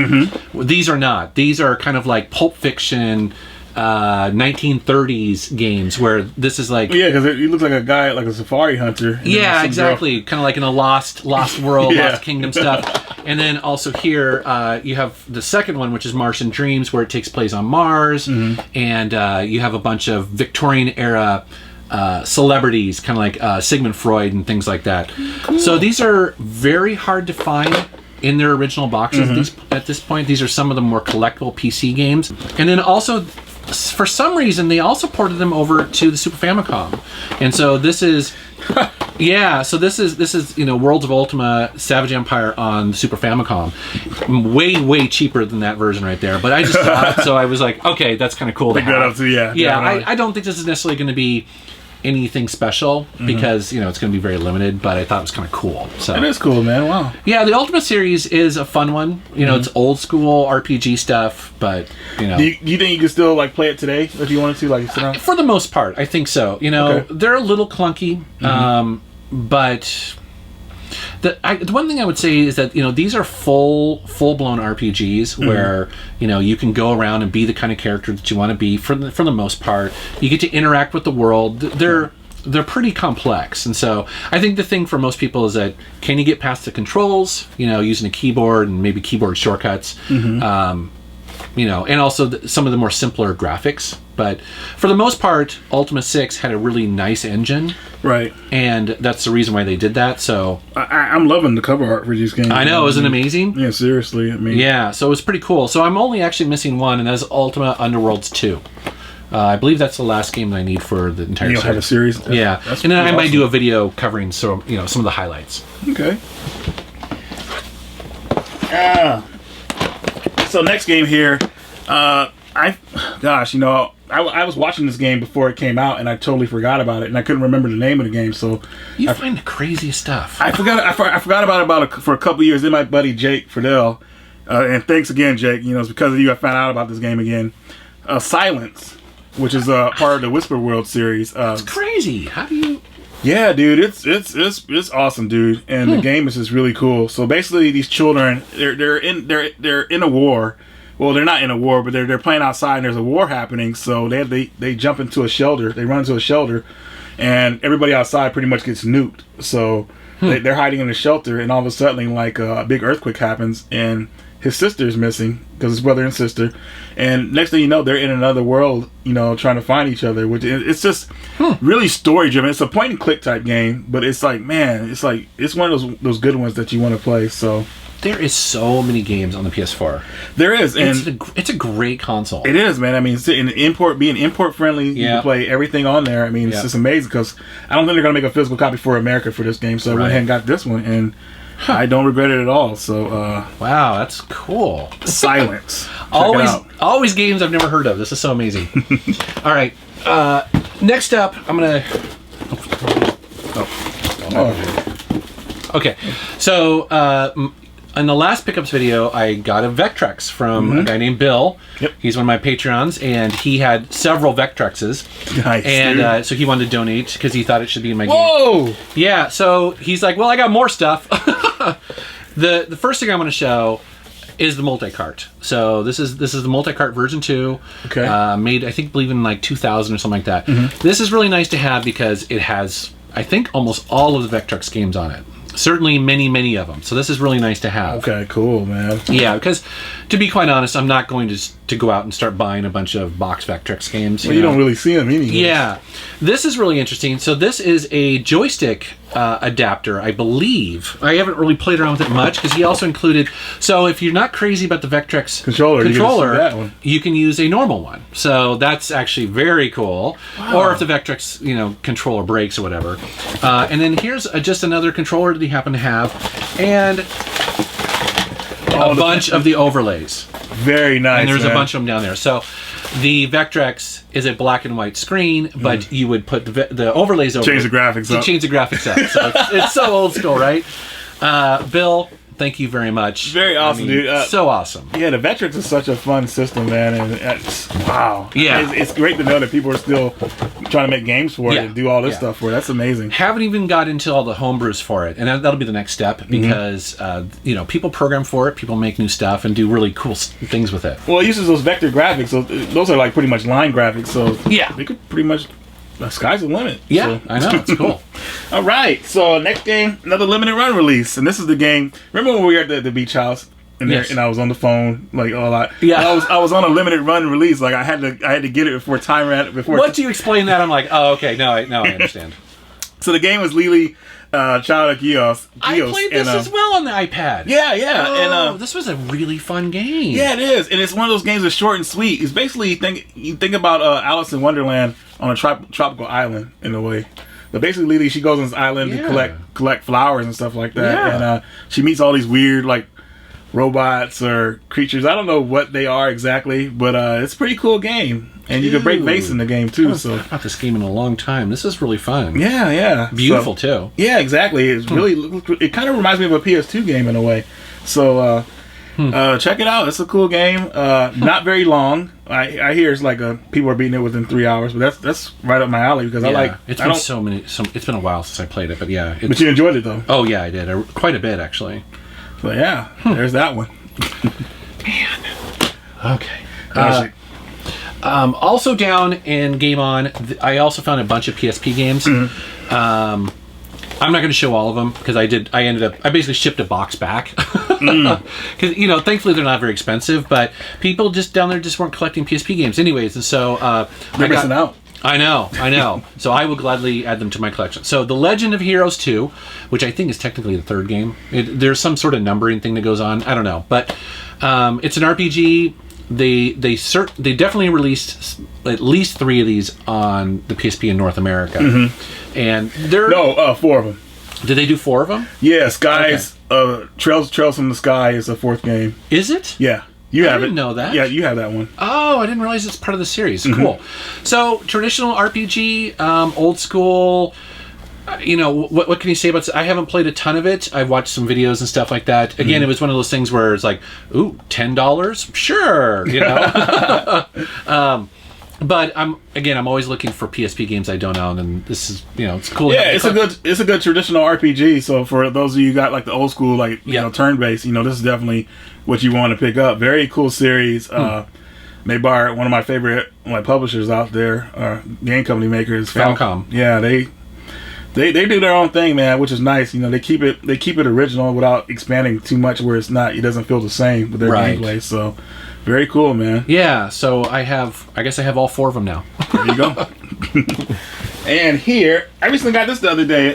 These are not. These are kind of like Pulp Fiction, 1930s games where this is like... Yeah, because he looks like a guy, like a safari hunter. Yeah, exactly. Kind of like in a Lost World, Lost Kingdom stuff. And then also here, you have the second one, which is Martian Dreams, where it takes place on Mars. And you have a bunch of Victorian-era celebrities, kind of like Sigmund Freud and things like that. Cool. So these are very hard to find in their original boxes at this point. These are some of the more collectible PC games. And then also, for some reason, they also ported them over to the Super Famicom. And so this is... Yeah, so this is Worlds of Ultima Savage Empire on the Super Famicom. Way cheaper than that version right there. But I just thought, so I was like, okay, that's kind of cool to have. I don't think this is necessarily going to be anything special because it's going to be very limited, but I thought it was kind of cool. So it is cool, man. Wow. Yeah, the Ultima series is a fun one. It's old school RPG stuff, but do you think you could still like play it today if you wanted to, like sit down? For the most part, I think so. They're a little clunky, but the one thing I would say is that these are full blown RPGs where you can go around and be the kind of character that you want to be for the most part. You get to interact with the world. They're pretty complex, and so I think the thing for most people is that can you get past the controls? Using a keyboard and maybe keyboard shortcuts. And also some of the more simpler graphics. But for the most part, Ultima 6 had a really nice engine. Right. And that's the reason why they did that, so... I'm loving the cover art for these games. I know, isn't it amazing? Yeah, seriously. Yeah, so it was pretty cool. So I'm only actually missing one, and that's Ultima Underworlds 2. I believe that's the last game that I need for the entire series. You'll have a series? Yeah. And then I might do a video covering some of the highlights. Okay. So next game here, I was watching this game before it came out and I totally forgot about it and I couldn't remember the name of the game. So you find the craziest stuff. I forgot about it for a couple years. Then my buddy Jake Friedel, and thanks again, Jake. It's because of you I found out about this game again. Silence, which is part of the Whisper World series. It's crazy. How do you? Yeah, dude, it's awesome, dude, and the game is just really cool. So basically, these children, they're in a war. Well, they're not in a war, but they're playing outside, and there's a war happening. So they jump into a shelter. They run into a shelter, and everybody outside pretty much gets nuked. So they're hiding in the shelter, and all of a sudden, like a big earthquake happens, and his sister's missing because his brother and sister. And next thing you know, they're in another world, trying to find each other. Which it's just really story driven. It's a point and click type game, but it's like, man, it's one of those good ones that you want to play. So there is so many games on the PS4. There is, and it's a great console. It is, man. I mean, being import friendly, you can play everything on there. I mean, it's just amazing because I don't think they're gonna make a physical copy for America for this game, so I went ahead and got this one, and I don't regret it at all. So, wow, that's cool. Silence. always games I've never heard of. This is so amazing. All right, next up, I'm gonna. Okay, so in the last pickups video, I got a Vectrex from a guy named Bill. Yep. He's one of my Patreons, and he had several Vectrexes. Nice, and so he wanted to donate because he thought it should be in my game. Whoa! Yeah, so he's like, well, I got more stuff. The first thing I want to show is the multi-cart. So this is the multi-cart version 2. Okay. Made, I think, believe in like 2000 or something like that. This is really nice to have because it has, I think, almost all of the Vectrex games on it. Certainly many of them. So this is really nice to have. Okay, cool, man. Yeah, because to be quite honest, I'm not going to go out and start buying a bunch of box Vectrex games. You don't really see them anyway. Yeah. This is really interesting. So this is a joystick adapter, I believe. I haven't really played around with it much because he also included... So if you're not crazy about the Vectrex controller you can use a normal one. So that's actually very cool. Wow. Or if the Vectrex controller breaks or whatever. And then here's just another controller that he happened to have. And a bunch of the overlays. Very nice. And there's a bunch of them down there. So the Vectrex is a black and white screen, but you would put the overlays over. Change the graphics up. Change the graphics up. So it's so old school, right? Bill, thank you very much. Very awesome, dude. So awesome. Yeah, the Vectrex is such a fun system, man. And wow. Yeah. It's great to know that people are still trying to make games for it and do all this stuff for it. That's amazing. Haven't even got into all the homebrews for it. And that'll be the next step because, people program for it, people make new stuff and do really cool things with it. Well, it uses those vector graphics. So those are like pretty much line graphics. So they could pretty much... The sky's the limit. Yeah, so. I know. It's cool. All right. So next game, another limited run release. And this is the game... Remember when we were at the beach house? And I was on the phone like a lot. Yeah, I was on a limited run release. Like I had to get it before time ran. Once you explain that, I'm like, oh, okay, now I understand. So the game was Lili, Child of Geos. I played this as well on the iPad. Yeah. Oh, and this was a really fun game. Yeah, it is, and it's one of those games that's short and sweet. It's basically you think about Alice in Wonderland on a tropical island in a way. But basically, Lili, she goes on this island to collect flowers and stuff like that, and she meets all these weird like robots or creatures. I don't know what they are exactly, but it's a pretty cool game. And you can break vase in the game too. I haven't thought this game in a long time. This is really fun. Yeah. Beautiful too. Yeah, exactly. It's really. It kind of reminds me of a PS2 game in a way. So check it out. It's a cool game. Not very long. I hear it's like people are beating it within 3 hours, but that's right up my alley because I like. It's been it's been a while since I played it, but yeah. But you enjoyed it though. Oh yeah, I did. Quite a bit actually. So yeah, there's that one. Man. Okay. Also down in Game On, I also found a bunch of PSP games. I'm not going to show all of them because I basically shipped a box back because thankfully they're not very expensive, but people just down there just weren't collecting PSP games anyways, and so they're missing out. I know. So I will gladly add them to my collection. So The Legend of Heroes 2, which I think is technically the third game. There's some sort of numbering thing that goes on. I don't know, but it's an RPG. They definitely released at least 3 of these on the PSP in North America, and they're 4 of them. Did they do 4 of them? Yeah, Skies. Trails from the Sky is the 4th game. Is it? Yeah. You have it. I didn't know that. Yeah, you have that one. Oh, I didn't realize it's part of the series. Cool. So, traditional RPG, old school. What can you say about it? I haven't played a ton of it. I've watched some videos and stuff like that. Again, it was one of those things where it's like, ooh, $10? Sure. But I'm always looking for PSP games I don't own, and this is, it's cool. Yeah, it's a good traditional RPG. So for those of you who got like the old school, like turn based, this is definitely what you want to pick up. Very cool series. Made by one of my favorite publishers out there, game company makers, Falcom. Yeah, they do their own thing, man, which is nice. They keep it original without expanding too much where it doesn't feel the same with their gameplay. So very cool, man. Yeah, so I guess I have all 4 of them now. There you go. And here, I recently got this the other day.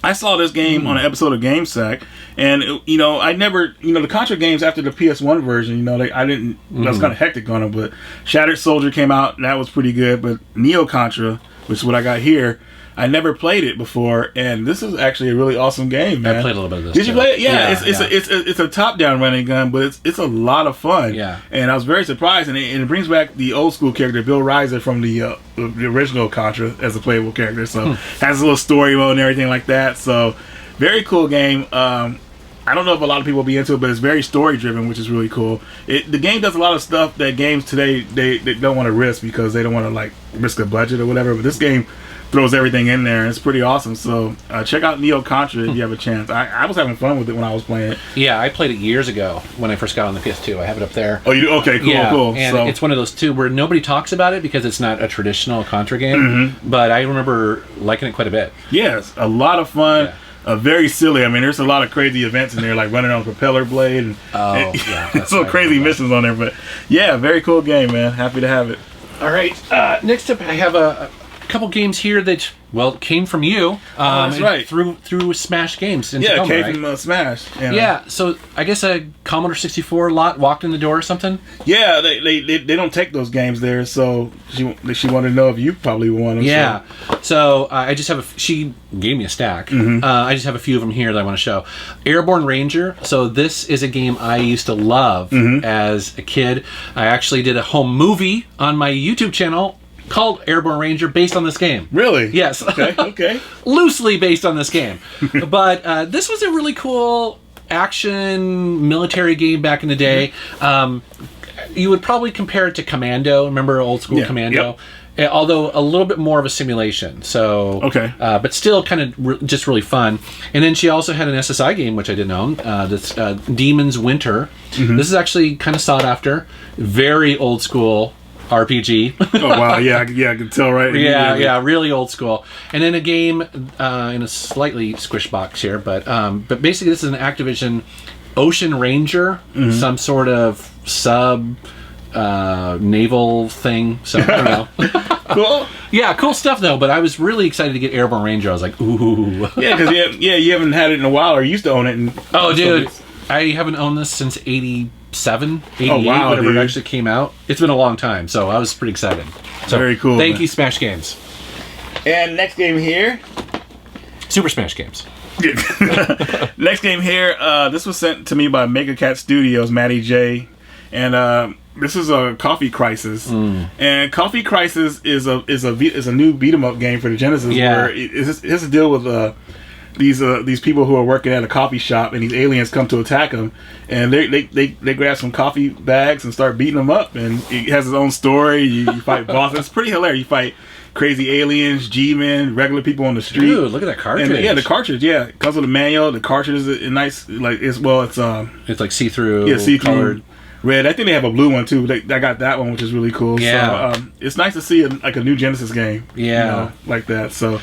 I saw this game on an episode of GameSack, and I never, the Contra games after the PS1 version, I didn't. That's kind of hectic on them. But Shattered Soldier came out, and that was pretty good. But Neo Contra, which is what I got here, I never played it before, and this is actually a really awesome game, man. I played a little bit of this. Did you play it? Yeah, it's a top-down running gun, but it's a lot of fun. Yeah, and I was very surprised, and it brings back the old school character Bill Reiser from the original Contra as a playable character. So has a little story mode and everything like that. So very cool game. I don't know if a lot of people will be into it, but it's very story driven, which is really cool. The game does a lot of stuff that games today they don't want to risk because they don't want to like risk a budget or whatever. But this game throws everything in there, and it's pretty awesome. So check out Neo Contra if you have a chance. I was having fun with it when I was playing it. Yeah, I played it years ago when I first got on the PS2. I have it up there. Oh, you do? Okay, cool, cool. And it's one of those too where nobody talks about it because it's not a traditional Contra game. But I remember liking it quite a bit. Yes, a lot of fun. Yeah. Very silly. I mean, there's a lot of crazy events in there, like running on a propeller blade and some crazy missions on there. But yeah, very cool game, man. Happy to have it. All right. Next up, I have a couple games here that came from you. That's right. Through Smash Games. In Tacoma, came from Smash. Yeah. So I guess a Commodore 64 lot walked in the door or something. Yeah, they don't take those games there. So she wanted to know if you probably want them. Yeah. So I just have she gave me a stack. I just have a few of them here that I want to show. Airborne Ranger. So this is a game I used to love as a kid. I actually did a home movie on my YouTube channel called Airborne Ranger based on this game. Really? Yes. Okay. Loosely based on this game. But this was a really cool action military game back in the day. You would probably compare it to Commando. Remember old school Commando? Yep. Although a little bit more of a simulation. So but still kind of just really fun. And then she also had an SSI game, which I didn't own. That's Demon's Winter. This is actually kind of sought after. Very old school RPG. Oh wow, yeah, I can tell right. Yeah, really old school. And then a game in a slightly squish box here, but basically this is an Activision Ocean Ranger, some sort of sub naval thing. So I don't know. Cool. Yeah, cool stuff though. But I was really excited to get Airborne Ranger. I was like, ooh. Yeah, because you haven't had it in a while, or you used to own it. Oh, dude, I haven't owned this since '87, '88, whenever it actually came out. It's been a long time, so I was pretty excited. So, very cool. Thank you, Smash Games. And next game here, Super Smash Games. Next game here, this was sent to me by Mega Cat Studios, Matty J, and this is a Coffee Crisis. And Coffee Crisis is a new beat 'em up game for the Genesis. Where it has to deal with these people who are working at a coffee shop, and these aliens come to attack them, and they grab some coffee bags and start beating them up, and it has its own story. You fight bosses. It's pretty hilarious. You fight crazy aliens, G-men, regular people on the street. Dude, look at that cartridge. And, the cartridge, it comes with a manual. The cartridge is a nice, it's like see-through. Yeah, see-through. Colored. Red. I think they have a blue one too. I got that one, which is really cool. Yeah. So it's nice to see a new Genesis game. Yeah. Like that. So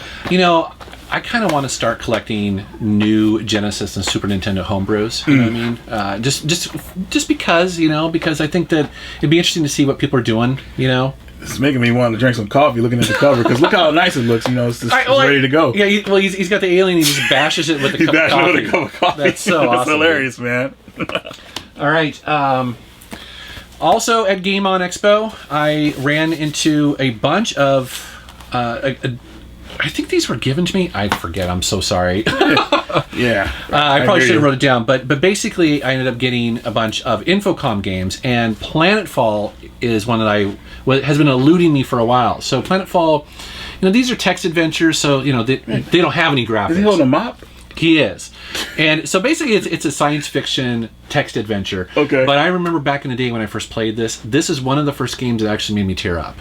I kind of want to start collecting new Genesis and Super Nintendo homebrews. You know what I mean? Just because because I think that it'd be interesting to see what people are doing. It's making me want to drink some coffee looking at the cover, because look how nice it looks. It's just ready to go. Yeah, he's got the alien. He just bashes it with the cup of coffee. With a cup of coffee. That's so awesome. It's hilarious, man. All right. Also at Game On Expo, I ran into a bunch of. I think these were given to me. I forget. I'm so sorry. Yeah. I probably should have wrote it down. But basically, I ended up getting a bunch of Infocom games, and Planetfall is one that has been eluding me for a while. So Planetfall, these are text adventures, so they don't have any graphics. Is he holding a mop? He is. And so basically it's a science fiction text adventure. Okay. But I remember back in the day when I first played this is one of the first games that actually made me tear up.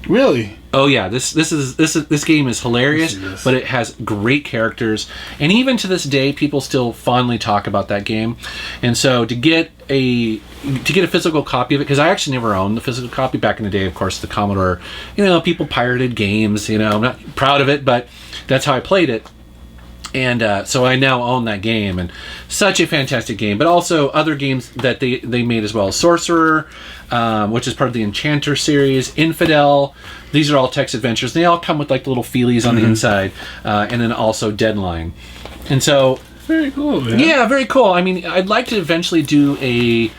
Really? Oh yeah, this game is hilarious, but it has great characters, and even to this day, people still fondly talk about that game. And so to get a physical copy of it, because I actually never owned the physical copy back in the day. Of course, the Commodore, people pirated games. I'm not proud of it, but that's how I played it. And so I now own that game, and such a fantastic game. But also other games that they made as well. Sorcerer, which is part of the Enchanter series. Infidel. These are all text adventures. They all come with like the little feelies on the inside. And then also Deadline. And so... Very cool, man. Yeah, very cool. I mean, I'd like to eventually do a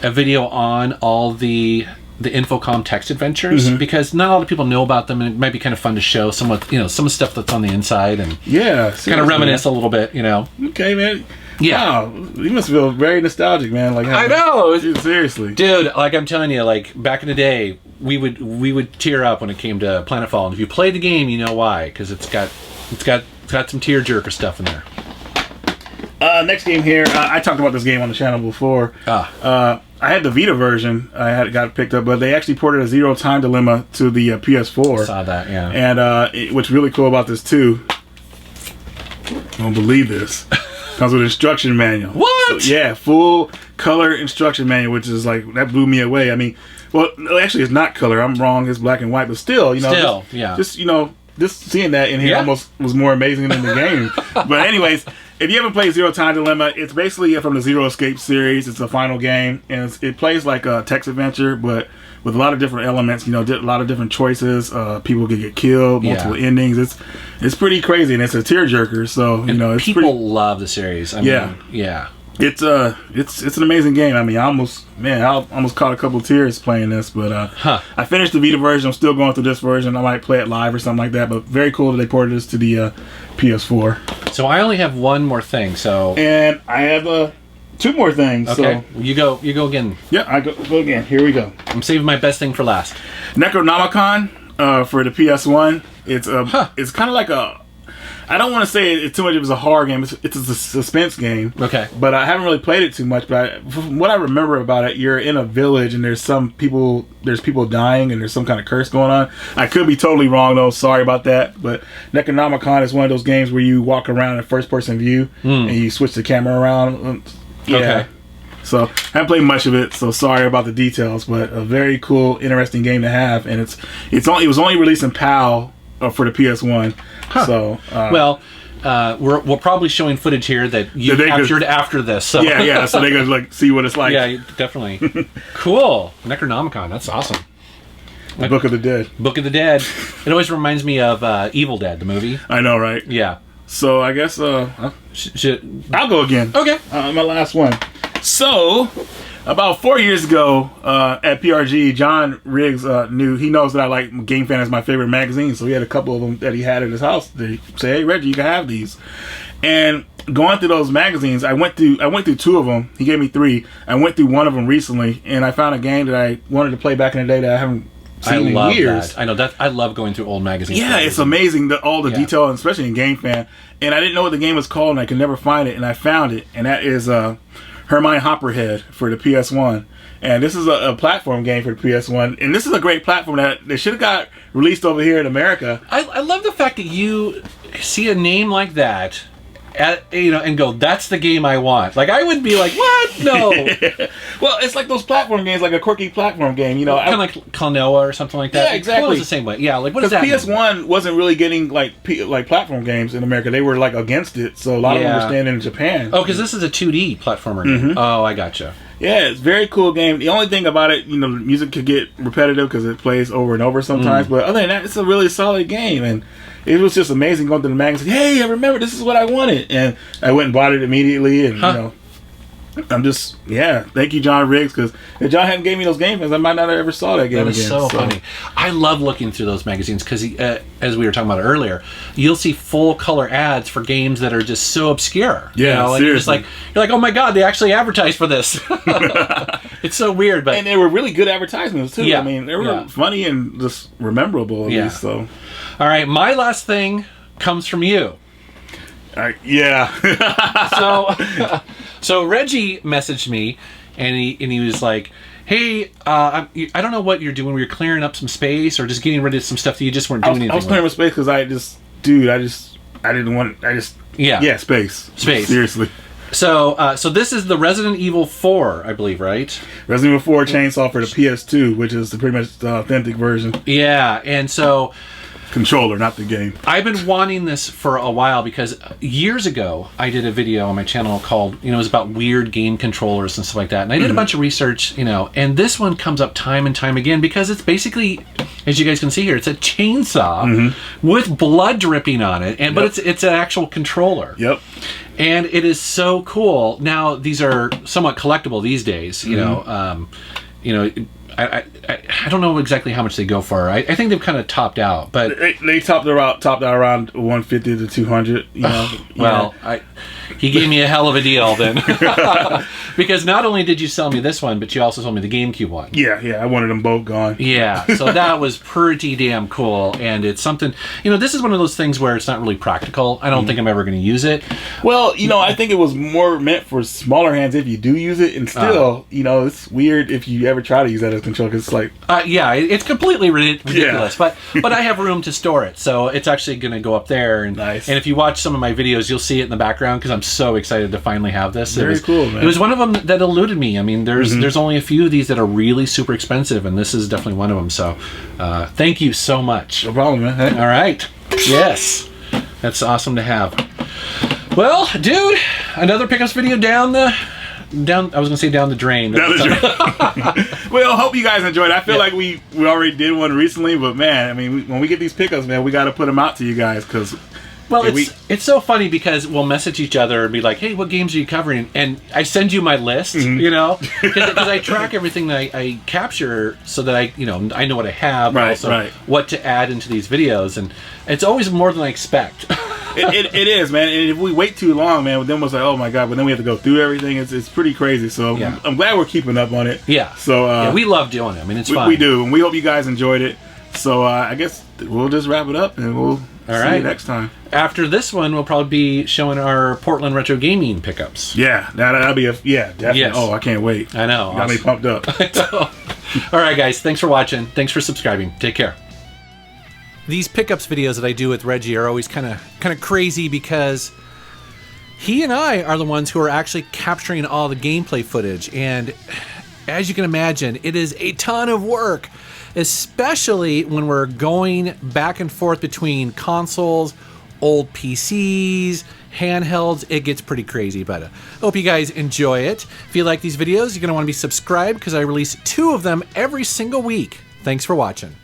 video on all the Infocom text adventures, because not a lot of people know about them, and it might be kind of fun to show some stuff that's on the inside, and kind of reminisce a little bit, Okay, man. Yeah. Wow, you must feel very nostalgic, man. Like, I know, seriously, dude. Like I'm telling you, like back in the day, we would tear up when it came to Planetfall, and if you played the game, you know why, because it's got some tearjerker stuff in there. Next game here, I talked about this game on the channel before. I had the Vita version. I got it picked up, but they actually ported a Zero Time Dilemma to the PS4. I saw that, yeah. And what's really cool about this too, I don't believe this, comes with an instruction manual. What? So, yeah, full color instruction manual, which is like, that blew me away. I mean, well, actually, it's not color. I'm wrong. It's black and white, but still, just seeing that in here almost was more amazing than the game. But anyways, if you haven't played Zero Time Dilemma, it's basically from the Zero Escape series. It's a final game, and it plays like a text adventure, but with a lot of different elements. A lot of different choices. People can get killed, multiple endings. It's pretty crazy, and it's a tearjerker. So it's people love the series. I mean, It's an amazing game. I mean, I almost caught a couple tears playing this, but I finished the Vita version. I'm still going through this version. I might play it live or something like that. But very cool that they ported this to the PS4. So I only have one more thing. And I have two more things. Okay, so. you go again. Yeah, I go again. Here we go. I'm saving my best thing for last. Necronomicon for the PS1. It's kind of like a. I don't want to say it's too much. It was a horror game. It's a suspense game. Okay. But I haven't really played it too much. But from what I remember about it, you're in a village and there's people dying and there's some kind of curse going on. I could be totally wrong though. Sorry about that. But Necronomicon is one of those games where you walk around in first person view and you switch the camera around. Yeah. Okay. So I haven't played much of it, so sorry about the details. But a very cool, interesting game to have, and it was only released in PAL for the PS1. So we're probably showing footage here that you captured after this. So. Yeah. So they could see what it's like. Yeah, definitely. Cool. Necronomicon. That's awesome. The Book of the Dead. Book of the Dead. It always reminds me of Evil Dead, the movie. I know, right? Yeah. So I guess I'll go again. Okay. My last one. So about 4 years ago at PRG, John Riggs he knows that I like Game Fan as my favorite magazine, so he had a couple of them that he had in his house. They say, "Hey Reggie, you can have these." And going through those magazines, I went through two of them. He gave me three. I went through one of them recently, and I found a game that I wanted to play back in the day that I haven't seen in years. That. I know that. I love going through old magazines. Yeah, it's amazing all the detail, especially in Game Fan. And I didn't know what the game was called, and I could never find it, and I found it, and that is Hermine Hopperhead for the PS1. And this is a platform game for the PS1. And this is a great platform that should have got released over here in America. I love the fact that you see a name like that and go, that's the game I want. Like, I would be like, what? No. Well, it's like those platform games, like a quirky platform game, kind of like Klonoa or something like that. Yeah, exactly. It was the same way. Yeah, like, what does that PS1 mean? wasn't really getting, like platform games in America. They were, like, against it, so a lot of them were staying in Japan. Oh, because this is a 2D platformer game. Oh, I gotcha. Yeah, it's a very cool game. The only thing about it, the music could get repetitive because it plays over and over sometimes, but other than that, it's a really solid game, and it was just amazing going to the magazine. Hey, I remember this is what I wanted, and I went and bought it immediately. And I'm just thank you, John Riggs, because if John hadn't gave me those games, I might not have ever saw that game again. That is so funny. I love looking through those magazines because, as we were talking about earlier, you'll see full color ads for games that are just so obscure. Yeah, and you're like, oh my god, they actually advertised for this. It's so weird, and they were really good advertisements too. Yeah. I mean, they were funny and just memorable at least. So. All right, my last thing comes from you. So Reggie messaged me, and he was like, "Hey, I don't know what you're doing. Were you clearing up some space, or just getting rid of some stuff that you just weren't doing anything with?" I was clearing up space because I didn't want. Space. Seriously. So this is the Resident Evil 4, I believe, right? Resident Evil 4 Chainsaw for the PS2, which is pretty much the authentic version. Yeah, and so controller, not the game. I've been wanting this for a while because years ago I did a video on my channel called, it was about weird game controllers and stuff like that. And I did a bunch of research, and this one comes up time and time again because it's basically, as you guys can see here, it's a chainsaw with blood dripping on it, but it's an actual controller. Yep. And it is so cool. Now these are somewhat collectible these days, I don't know exactly how much they go for. I think they've kind of topped out, but they topped out around 150 to 200. Well, he gave me a hell of a deal then, because not only did you sell me this one, but you also sold me the GameCube one. Yeah, I wanted them both gone. Yeah, so that was pretty damn cool, and it's something. This is one of those things where it's not really practical. I don't think I'm ever going to use it. Well, I think it was more meant for smaller hands if you do use it, and still, it's weird if you ever try to use that as control because it's like. It's completely ridiculous, but I have room to store it, so it's actually going to go up there. And, nice. And if you watch some of my videos, you'll see it in the background because I'm so excited to finally have this. Very cool, man. It was one of them that eluded me. I mean, there's only a few of these that are really super expensive, and this is definitely one of them. So, thank you so much. No problem, man. Hey. All right. Yes, that's awesome to have. Well, dude, another pickups video down the drain. Well, hope you guys enjoyed it. I feel like we already did one recently, but man, I mean, when we get these pickups, man, we got to put them out to you guys because. Well, it's so funny because we'll message each other and be like, "Hey, what games are you covering?" And I send you my list, because I track everything that I capture so that I know what I have, but also what to add into these videos, and it's always more than I expect. It is, man. And if we wait too long, man, then we'll say, "Oh my god!" But then we have to go through everything. It's pretty crazy. So I'm glad we're keeping up on it. Yeah. So we love doing it. I mean, it's fun. We do, and we hope you guys enjoyed it. So I guess we'll just wrap it up, and we'll see you next time. After this one, we'll probably be showing our Portland Retro Gaming pickups. Yeah, that'll be definitely. Yes. Oh, I can't wait. I know. Got me pumped up. All right, guys. Thanks for watching. Thanks for subscribing. Take care. These pickups videos that I do with Reggie are always kind of crazy because he and I are the ones who are actually capturing all the gameplay footage, and as you can imagine, it is a ton of work, especially when we're going back and forth between consoles, old PCs, handhelds. It gets pretty crazy, but I hope you guys enjoy it. If you like these videos, you're going to want to be subscribed because I release 2 of them every single week. Thanks for watching.